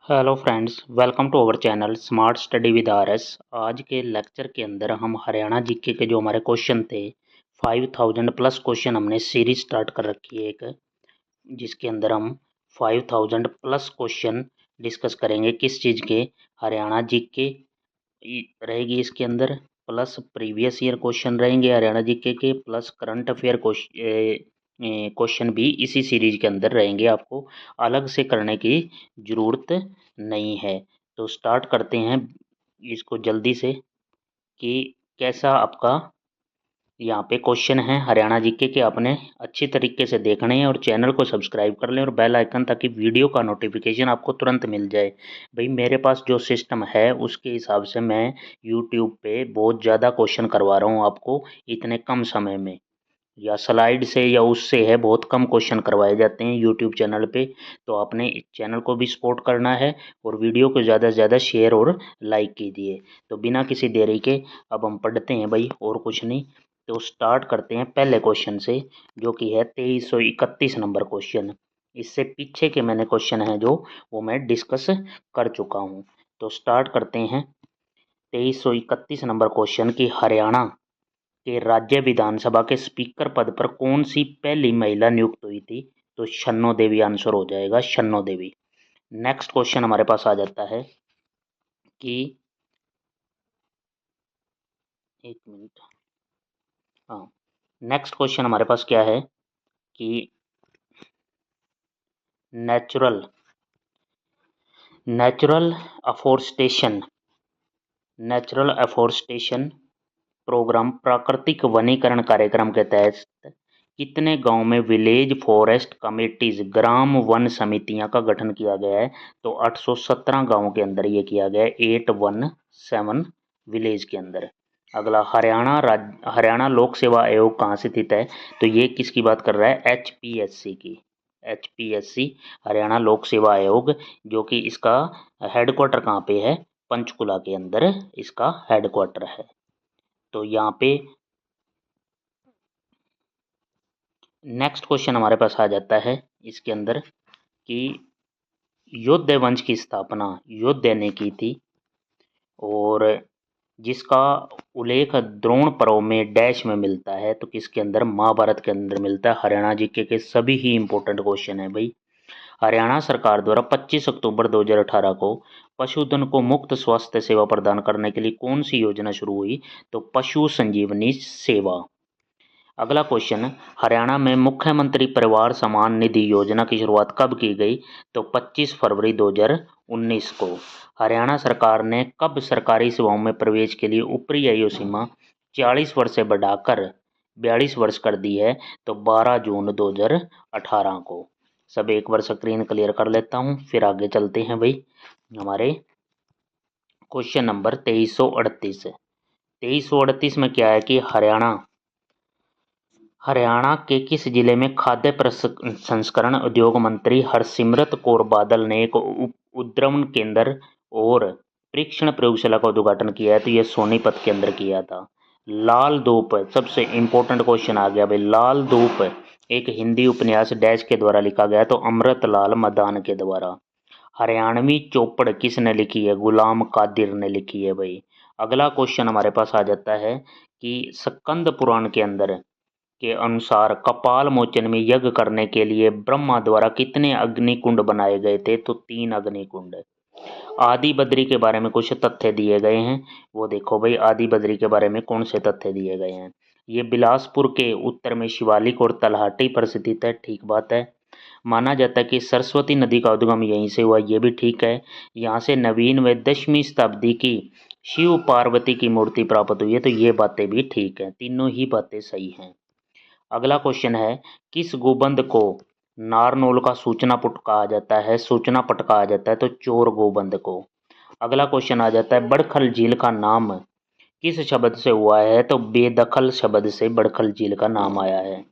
Hello friends, welcome to our channel smart study with RS. आज के lecture के अंदर हम हरियाणा जीके के जो हमारे क्वेश्चन थे 5000 प्लस क्वेश्चन हमने सीरीज स्टार्ट कर रखी है एक, जिसके अंदर हम 5000 प्लस क्वेश्चन डिस्कस करेंगे। किस चीज़ के? हरियाणा जीके रहेगी इसके अंदर, प्लस प्रीवियस ईयर क्वेश्चन रहेंगे हरियाणा जीके के, प्लस करंट अफेयर क्वेश्चन भी इसी सीरीज के अंदर रहेंगे। आपको अलग से करने की ज़रूरत नहीं है। तो स्टार्ट करते हैं इसको जल्दी से कि कैसा आपका यहाँ पे क्वेश्चन है हरियाणा जीके के। आपने अच्छी तरीके से देखने हैं और चैनल को सब्सक्राइब कर लें और बेल आइकन, ताकि वीडियो का नोटिफिकेशन आपको तुरंत मिल जाए। भाई मेरे पास जो सिस्टम है उसके हिसाब से मैं यूट्यूब पे बहुत ज़्यादा क्वेश्चन करवा रहा हूँ आपको इतने कम समय में, या स्लाइड से या उससे है बहुत कम क्वेश्चन करवाए जाते हैं यूट्यूब चैनल पे। तो आपने इस चैनल को भी सपोर्ट करना है और वीडियो को ज़्यादा से ज़्यादा शेयर और लाइक कीजिए। तो बिना किसी देरी के अब हम पढ़ते हैं भाई, और कुछ नहीं। तो स्टार्ट करते हैं पहले क्वेश्चन से, जो कि है 2331 नंबर क्वेश्चन। इससे पीछे के मैंने क्वेश्चन हैं जो वो मैं डिस्कस कर चुका हूँ। तो स्टार्ट करते हैं 2331 नंबर क्वेश्चन की। हरियाणा के राज्य विधानसभा के स्पीकर पद पर कौन सी पहली महिला नियुक्त हुई थी? तो शन्नो देवी आंसर हो जाएगा, शन्नो देवी। नेक्स्ट क्वेश्चन हमारे पास आ जाता है कि, एक मिनट, हाँ, नेक्स्ट क्वेश्चन हमारे पास क्या है कि natural natural afforestation natural afforestation programme प्राकृतिक वनीकरण कार्यक्रम के तहत कितने गांव में village forest committees gram one समितियां का गठन किया गया है? तो 817 गांवों के अंदर ये किया गया है, 817 विलेज के अंदर। अगला, हरियाणा लोक सेवा आयोग कहाँ से स्थित है? तो ये किसकी बात कर रहा है? एचपीएससी की। एचपीएससी हरियाणा लोक सेवा आयोग, जो कि इसका हेडक्वार्टर कहाँ पे है? पंचकुला के अंदर इसका हेडक्वार्टर है। तो यहाँ पे नेक्स्ट क्वेश्चन हमारे पास आ जाता है इसके अंदर कि योद्ध वंश की स्थापना योद्ध ने की थी, और जिसका उल्लेख द्रोण पर्व में डैश में मिलता है? तो किसके अंदर? महाभारत के अंदर मिलता है। हरियाणा जीके के सभी ही इंपॉर्टेंट क्वेश्चन है भाई। हरियाणा सरकार द्वारा 25 अक्टूबर 2018 को पशुधन को मुफ्त स्वास्थ्य सेवा प्रदान करने के लिए कौन सी योजना शुरू हुई? तो पशु संजीवनी सेवा। अगला क्वेश्चन, हरियाणा में मुख्यमंत्री परिवार सम्मान निधि योजना की शुरुआत कब की गई? तो 25 फरवरी 2019 को। हरियाणा सरकार ने कब सरकारी सेवाओं में प्रवेश के लिए ऊपरी आयु सीमा 40 वर्ष से बढ़ाकर 42 वर्ष कर दी है? तो 12 जून 2018 को। सब एक बार स्क्रीन क्लियर कर लेता हूँ, फिर आगे चलते हैं भाई हमारे क्वेश्चन नंबर 2338। 2338 में क्या है कि हरियाणा के किस जिले में खाद्य प्रसंस्करण उद्योग मंत्री हरसिमरत कौर बादल ने एक उद्रमण केंद्र और परीक्षण प्रयोगशाला का उद्घाटन किया है? तो यह सोनीपत के अंदर किया था। लाल धूप, सबसे इंपॉर्टेंट क्वेश्चन आ गया भाई। लाल धूप एक हिंदी उपन्यास डैश के द्वारा लिखा गया? तो अमृतलाल मदान के द्वारा। हरियाणवी चौपड़ किसने लिखी है? गुलाम कादिर ने लिखी है भाई। अगला क्वेश्चन हमारे पास आ जाता है कि स्कंद पुराण के अंदर के अनुसार कपाल मोचन में यज्ञ करने के लिए ब्रह्मा द्वारा कितने अग्निकुंड बनाए गए थे? तो 3 अग्निकुंड। आदि बद्री के बारे में कुछ तथ्य दिए गए हैं, वो देखो भाई। आदि बद्री के बारे में कौन से तथ्य दिए गए हैं? ये बिलासपुर के उत्तर में शिवालिक और तलहाटी पर स्थित है, ठीक बात है। माना जाता है कि सरस्वती नदी का उद्गम यहीं से हुआ, ये भी ठीक है। यहाँ से नवीन व 10वीं शताब्दी की शिव पार्वती की मूर्ति प्राप्त हुई है, तो ये बातें भी ठीक है, तीनों ही बातें सही हैं। अगला क्वेश्चन है, किस गोबंद को नारनौल का सूचना पट कहा जाता है? सूचना पट कहा जाता है, तो चोर गोबंद को। अगला क्वेश्चन आ जाता है, बड़खल झील का नाम किस शब्द से हुआ है? तो बेदखल शब्द से बड़खल झील का नाम आया है।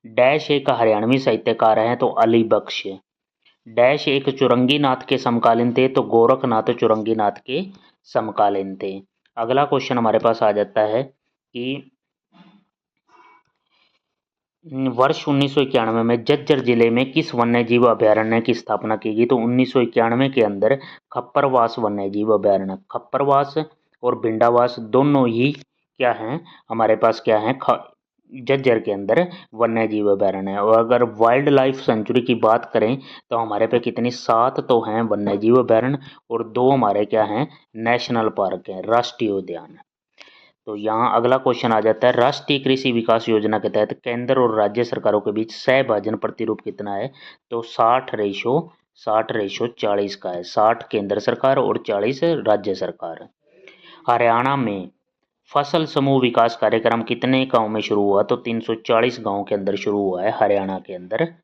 डैश एक हरियाणवी साहित्यकार हैं? तो अली बख्श। डैश एक चुरंगी नाथ के समकालीन थे? तो गोरखनाथ चुरंगी नाथ के समकालीन थे। अगला क्वेश्चन हमारे पास आ जाता है कि वर्ष 1991 में झज्जर जिले में किस वन्यजीव अभयारण्य की स्थापना की गई? तो 1991 के अंदर खप्परवास वन्यजीव अभयारण्य, खप्परवास और भिंडावास दोनों ही क्या हैं हमारे पास, क्या हैं झज्जर के अंदर वन्यजीव अभयारण्य है। और अगर वाइल्ड लाइफ सेंचुरी की बात करें तो हमारे पे कितनी 7 तो हैं वन्यजीव अभयारण्य और 2 हमारे क्या हैं नेशनल पार्क हैं, राष्ट्रीय उद्यान। तो यहाँ अगला क्वेश्चन आ जाता है, राष्ट्रीय कृषि विकास योजना के तहत केंद्र और राज्य सरकारों के बीच सहभाजन प्रतिरूप कितना है? तो 60:40 का है। 60 केंद्र सरकार और 40 राज्य सरकार। हरियाणा में फसल समूह विकास कार्यक्रम कितने गांव में शुरू हुआ? तो 340 गांव के अंदर शुरू हुआ है हरियाणा के अंदर।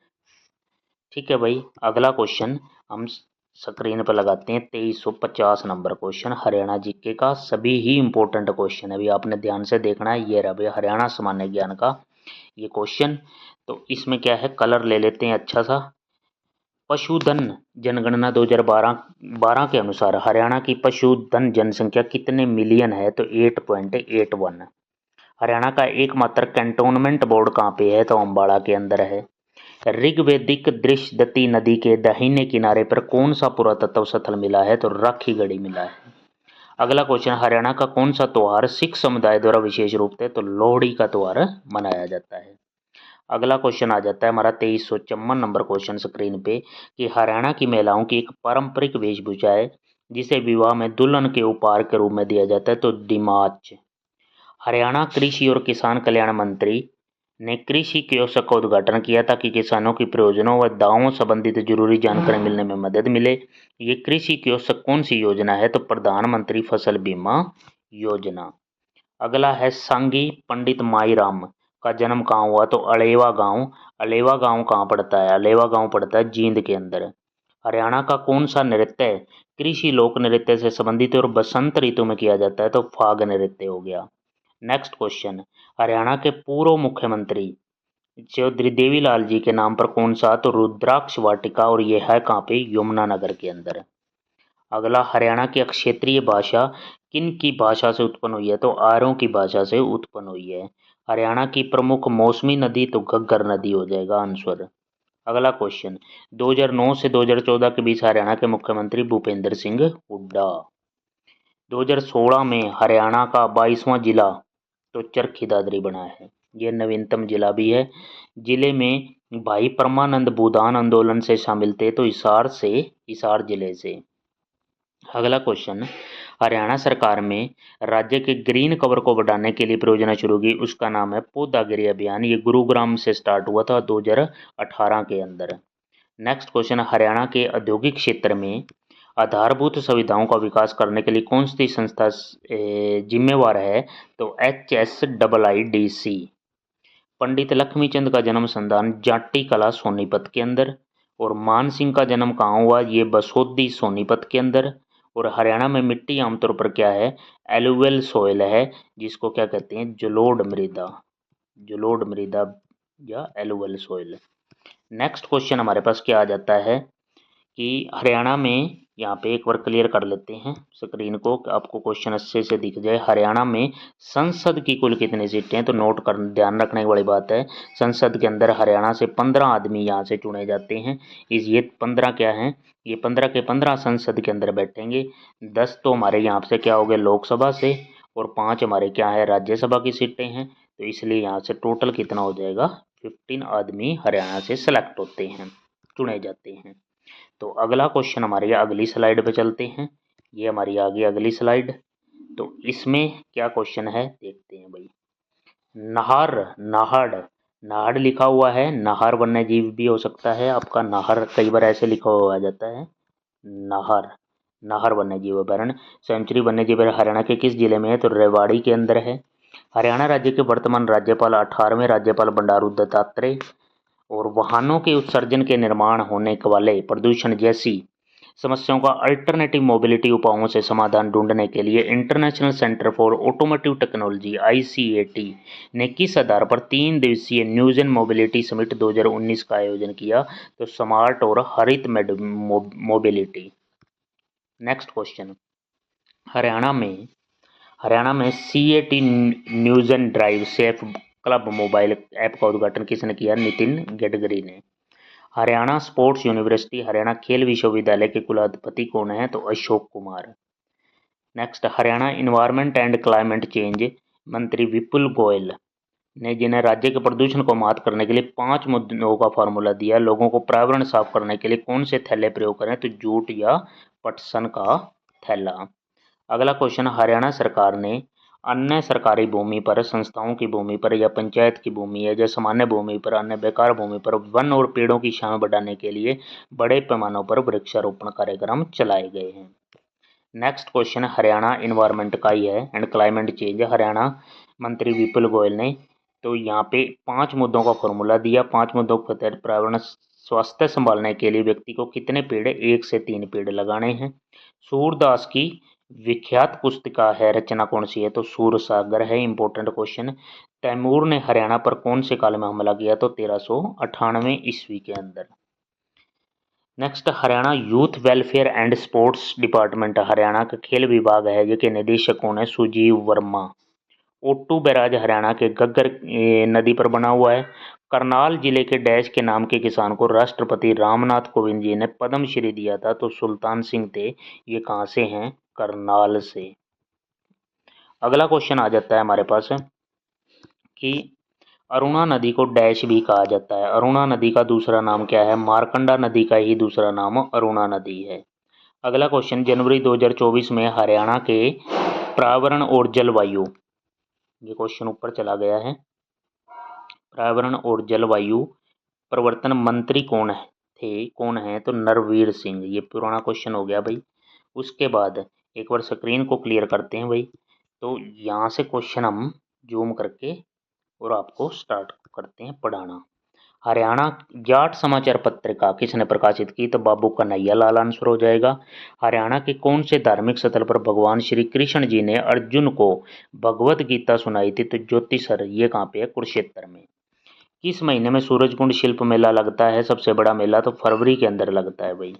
ठीक है भाई, अगला क्वेश्चन हम स्क्रीन पर लगाते हैं 2350 नंबर क्वेश्चन हरियाणा जीके का। सभी ही इंपॉर्टेंट क्वेश्चन है, अभी आपने ध्यान से देखना है। ये रहा भाई हरियाणा सामान्य ज्ञान का ये क्वेश्चन। तो इसमें क्या है, कलर ले लेते हैं अच्छा सा। पशुधन जनगणना 2012 के अनुसार हरियाणा की पशुधन जनसंख्या कितने मिलियन है? तो 8.81। हरियाणा का एकमात्र कैंटोनमेंट बोर्ड कहाँ पे है? तो अम्बाड़ा के अंदर है। ऋग्वेदिक दृश्यदती नदी के दाहिने किनारे पर कौन सा पुरातत्व स्थल मिला है? तो राखीगढ़ी मिला है। अगला क्वेश्चन, हरियाणा का कौन सा त्योहार सिख समुदाय द्वारा विशेष रूप से? तो लोहड़ी का त्योहार मनाया जाता है। अगला क्वेश्चन आ जाता है हमारा 2354 नंबर क्वेश्चन स्क्रीन पे कि हरियाणा की महिलाओं की एक पारंपरिक वेशभूषा है जिसे विवाह में दुल्हन के उपहार के रूप में दिया जाता है। तो दिमाच। हरियाणा कृषि और किसान कल्याण मंत्री ने कृषि कियोस्क का उद्घाटन किया ताकि किसानों की प्रयोजनों व दावों संबंधित जरूरी जानकारी मिलने में मदद मिले। ये कृषि कियोस्क कौन सी योजना है? तो प्रधानमंत्री फसल बीमा योजना। अगला है सांगी पंडित माईराम का जन्म कहाँ हुआ? तो अलेवा गांव। अलेवा गांव कहाँ पड़ता है? अलेवा गांव पड़ता है जींद के अंदर। हरियाणा का कौन सा नृत्य कृषि लोक नृत्य से संबंधित और बसंत ऋतु में किया जाता है? तो फाग नृत्य हो गया। नेक्स्ट क्वेश्चन, हरियाणा के पूर्व मुख्यमंत्री चौधरी देवीलाल जी के नाम पर कौन सा? तो रुद्राक्ष वाटिका, और यह है कहाँ पे? यमुनानगर के अंदर। अगला, हरियाणा की क्षेत्रीय भाषा किन की भाषा से उत्पन्न हुई है? तो आर्यों की भाषा से उत्पन्न हुई है। हरियाणा की प्रमुख मौसमी नदी तो घग्गर नदी हो जाएगा आंसर। अगला क्वेश्चन, 2009 से 2014 के बीच हरियाणा के मुख्यमंत्री भूपेंद्र सिंह हुड्डा। 2016 में हरियाणा का 22वां जिला तो चरखी दादरी बना है, यह नवीनतम जिला भी है। जिले में भाई परमानंद भूदान आंदोलन से शामिल थे, तो हिसार जिले से। अगला क्वेश्चन, हरियाणा सरकार में राज्य के ग्रीन कवर को बढ़ाने के लिए परियोजना शुरू की, उसका नाम है पौधागिरी अभियान। ये गुरुग्राम से स्टार्ट हुआ था 2018 के अंदर। नेक्स्ट क्वेश्चन, हरियाणा के औद्योगिक क्षेत्र में आधारभूत सुविधाओं का विकास करने के लिए कौन सी संस्था जिम्मेवार है? तो HSIIDC। पंडित लक्ष्मीचंद का जन्म स्थान जाटी कला सोनीपत के अंदर। और मान सिंह का जन्म कहाँ हुआ? ये बसोदी सोनीपत के अंदर। और हरियाणा में मिट्टी आमतौर पर क्या है? एलुवियल सॉइल है, जिसको क्या कहते हैं? जलोढ़ मृदा या एलुवियल सॉइल। नेक्स्ट क्वेश्चन हमारे पास क्या आ जाता है कि हरियाणा में, यहाँ पे एक बार क्लियर कर लेते हैं स्क्रीन को, आपको क्वेश्चन अच्छे से दिख जाए। हरियाणा में संसद की कुल कितनी सीटें हैं? तो नोट कर, ध्यान रखने वाली बात है, संसद के अंदर हरियाणा से 15 आदमी यहाँ से चुने जाते हैं। ये 15 क्या हैं? ये 15 के 15 संसद के अंदर बैठेंगे। 10 तो हमारे यहाँ से क्या हो गए लोकसभा से, और 5 हमारे क्या है राज्यसभा की सीटें हैं। तो इसलिए यहाँ से टोटल कितना हो जाएगा? 15 आदमी हरियाणा से सेलेक्ट होते हैं, चुने जाते हैं। तो अगला क्वेश्चन हमारे अगली स्लाइड पे चलते हैं। ये हमारी आ गई अगली स्लाइड। तो इसमें क्या क्वेश्चन है देखते हैं भाई। नाहड़ लिखा हुआ है, नाहर वन्य जीव भी हो सकता है आपका, नाहर कई बार ऐसे लिखा हुआ आ जाता है। नाहर वन्य जीव अभयारण्य, सेंचुरी वन्य जीव हरियाणा के किस जिले में है? तो रेवाड़ी के अंदर है। हरियाणा राज्य के वर्तमान राज्यपाल 18वें राज्यपाल बंडारू दत्तात्रेय। और वाहनों के उत्सर्जन के निर्माण होने वाले प्रदूषण जैसी समस्याओं का अल्टरनेटिव मोबिलिटी उपायों से समाधान ढूंढने के लिए international centre for automotive technology ICAT ने किस आधार पर 3 दिवसीय न्यूजन मोबिलिटी समिट 2019 का आयोजन किया? तो स्मार्ट और हरित मोबिलिटी। नेक्स्ट क्वेश्चन, हरियाणा में CAT न्यूजन drive safe club mobile app का उद्घाटन किसने किया? नितिन गडकरी ने। हरियाणा स्पोर्ट्स यूनिवर्सिटी हरियाणा खेल विश्वविद्यालय के कुलाधिपति कौन है? तो Ashok Kumar. Next, Haryana environment and climate change मंत्री विपुल गोयल ने जिन्हें राज्य के प्रदूषण को मात करने के लिए 5 मुद्दों का फार्मूला दिया, लोगों को पर्यावरण साफ करने के लिए कौन से थैले प्रयोग करें? तो जूट या पटसन का थैला। अगला क्वेश्चन, हरियाणा सरकार ने अन्य सरकारी भूमि पर, संस्थाओं की भूमि पर या पंचायत की भूमि या सामान्य भूमि पर, अन्य बेकार भूमि पर वन और पेड़ों की छांव बढ़ाने के लिए बड़े पैमाने पर वृक्षारोपण कार्यक्रम चलाए गए हैं। नेक्स्ट क्वेश्चन हरियाणा इन्वायरमेंट का ही है एंड क्लाइमेट चेंज। हरियाणा मंत्री विपुल गोयल ने तो यहाँ पे 5 मुद्दों का फॉर्मूला दिया। 5 मुद्दों के तहत पर्यावरण स्वास्थ्य संभालने के लिए व्यक्ति को कितने पेड़? 1 से 3 पेड़ लगाने हैं। सूरदास की विख्यात पुस्तिका है रचना कौन सी है? तो सूरसागर है। Important question. तैमूर ने हरियाणा पर कौन से काल में हमला किया? तो 1398 ईस्वी के अंदर। Next, Haryana youth welfare and sports department Haryana का खेल विभाग है, ये के निदेशक कौन है? सुजीव वर्मा। ओट्टू बैराज हरियाणा के घग्गर नदी पर बना हुआ है। करनाल जिले के डैश के नाम के किसान को राष्ट्रपति रामनाथ कोविंद जी ने पद्मश्री दिया था? तो सुल्तान सिंह थे। ये कहाँ से हैं? करनाल से। अगला क्वेश्चन आ जाता है हमारे पास कि अरुणा नदी को डैश भी कहा जाता है। अरुणा नदी का दूसरा नाम क्या है? मार्कंडा नदी का ही दूसरा नाम अरुणा नदी है। अगला क्वेश्चन, जनवरी 2024 में हरियाणा के पर्यावरण और जलवायु, ये क्वेश्चन ऊपर चला गया है, पर्यावरण और जलवायु परिवर्तन मंत्री कौन थे? कौन है? तो नरवीर सिंह। ये पुराना क्वेश्चन हो गया भाई। उसके बाद एक बार स्क्रीन को क्लियर करते हैं भाई, तो यहाँ से क्वेश्चन हम जूम करके और आपको स्टार्ट करते हैं पढ़ाना। हरियाणा जाट समाचार पत्रिका किसने प्रकाशित की? तो बाबू कन्हैया लाल आंसर हो जाएगा। हरियाणा के कौन से धार्मिक स्थल पर भगवान श्री कृष्ण जी ने अर्जुन को भगवत गीता सुनाई थी? तो ज्योतिसर। ये कहाँ पे है? कुरुक्षेत्र में। किस महीने में सूरजकुंड शिल्प मेला लगता है? सबसे बड़ा मेला तो फरवरी के अंदर लगता है भाई।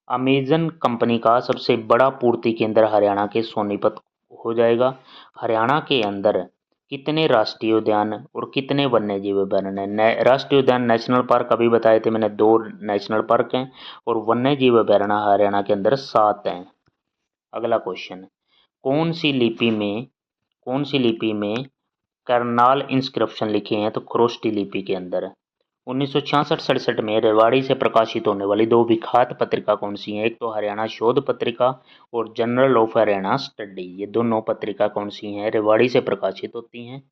अमेजन कंपनी का सबसे बड़ा पूर्ति केंद्र हरियाणा के सोनीपत हो जाएगा। हरियाणा के अंदर कितने राष्ट्रीय उद्यान और कितने वन्य जीव अभयारण्य हैं? राष्ट्रीय उद्यान नेशनल पार्क अभी बताए थे मैंने, 2 नेशनल पार्क हैं, और वन्य जीव अभयारण्य हरियाणा के अंदर 7 हैं। अगला क्वेश्चन, कौन सी लिपि में करनाल इंस्क्रिप्शन लिखे हैं? तो खरोष्टी लिपि के अंदर। 1966-67 में रेवाड़ी से प्रकाशित होने वाली 2 विख्यात पत्रिका कौन सी हैं? एक तो हरियाणा शोध पत्रिका और जनरल ऑफ हरियाणा स्टडी। ये दोनों पत्रिका कौन सी हैं? रेवाड़ी से प्रकाशित होती हैं।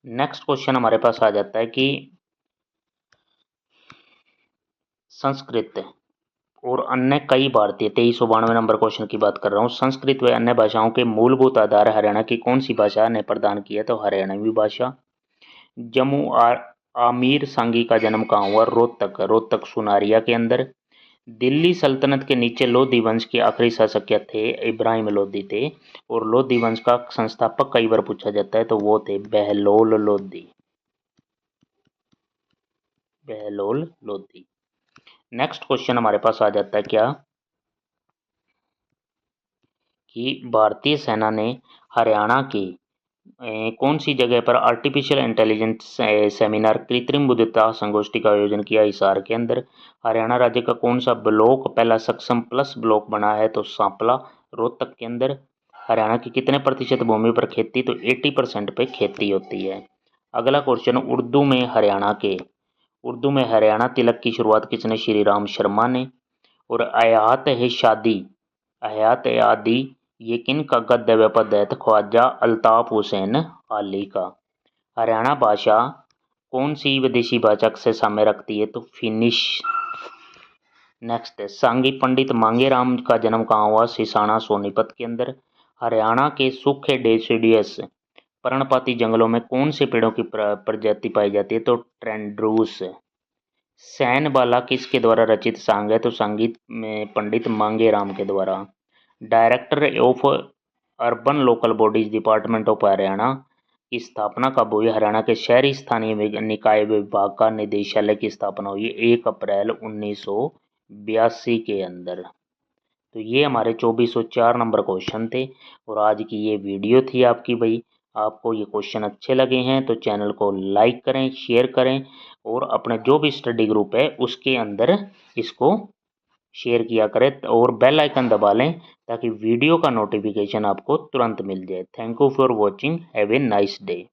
नेक्स्ट क्वेश्चन हमारे पास आ जाता है कि संस्कृत और अन्य कई भारतीय, 2392 नंबर क्वेश्चन की बात कर रहा हूँ। संस्कृत व अन्य भाषाओं के मूलभूत आधार हरियाणा की कौन सी भाषा ने प्रदान किया? तो हरियाणवी भाषा। जम्मू आमिर सांगी का जन्म कहाँ हुआ? रोहतक सुनारिया के अंदर। दिल्ली सल्तनत के नीचे लोधी वंश के आखिरी शासक क्या थे? इब्राहिम लोधी थे। और लोधी वंश का संस्थापक कई बार पूछा जाता है, तो वो थे बहलोल लोधी। नेक्स्ट क्वेश्चन हमारे पास आ जाता है क्या कि भारतीय सेना ने हरियाणा की कौन सी जगह पर आर्टिफिशियल इंटेलिजेंस सेमिनार कृत्रिम बुद्धिमत्ता संगोष्ठी का आयोजन किया? हिसार के अंदर। हरियाणा राज्य का कौन सा ब्लॉक पहला सक्षम प्लस ब्लॉक बना है? तो सांपला रोहतक के अंदर। हरियाणा की कितने प्रतिशत भूमि पर खेती? तो 80% पे खेती होती है। अगला क्वेश्चन, उर्दू में हरियाणा तिलक की शुरुआत किसने? श्री राम शर्मा ने। और हयात ए आदि ये किन का गद्य व पद्य है? तो ख्वाजा अल्ताफ हुसैन अली का। हरियाणा भाषा कौन सी विदेशी भाषा से साम्य रखती है? तो फिनिश। नेक्स्ट, सांगी पंडित मांगेराम का जन्म कहाँ हुआ? सिसाना सोनीपत के अंदर। हरियाणा के सूखे डेसिडियस पर्णपाती जंगलों में कौन से पेड़ों की प्रजाति पाई जाती है? तो ट्रेंड्रूस। सैन बाला किसके द्वारा रचित सांग है? तो संगीत में पंडित मांगेराम के द्वारा। Director of urban local bodies department of Haryana की स्थापना कब हुई? हरियाणा के शहरी स्थानीय निकाय विभाग का निदेशालय की स्थापना हुई 1 अप्रैल 1982 के अंदर। तो ये हमारे 2404 नंबर क्वेश्चन थे और आज की ये वीडियो थी आपकी भाई। आपको ये क्वेश्चन अच्छे लगे हैं तो चैनल को लाइक करें, शेयर करें और अपने जो भी स्टडी ग्रुप है उसके अंदर इसको शेयर किया करें और बेल आइकन दबा लें ताकि वीडियो का नोटिफिकेशन आपको तुरंत मिल जाए। Thank you for watching, have a nice day.